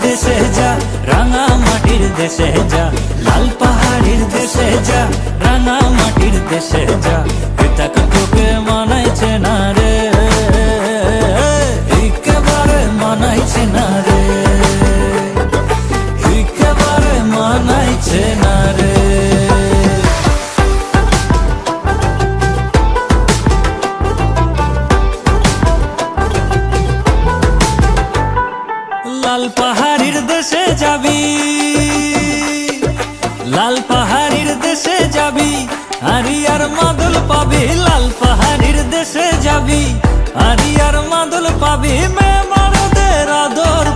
দেশে যা, রাঙা মাটির দেশে যা, লাল পাহাড়ির দেশে যা, রাঙা মাটির দেশে যা, পিতাক তোকে মানাইছে না রে, একেবারে মানাইছে না রে, একেবারে মানাইছে না রে। লাল পাহাড়ির দেশে যাবি, লাল পাহাড়ির দেশে যাবি, আরিয়ার মাদল পাবি, লাল পাহাড়ির দেশে যাবি, আরিয়ার মাদল পাবি, মেয়ে মারদের আদর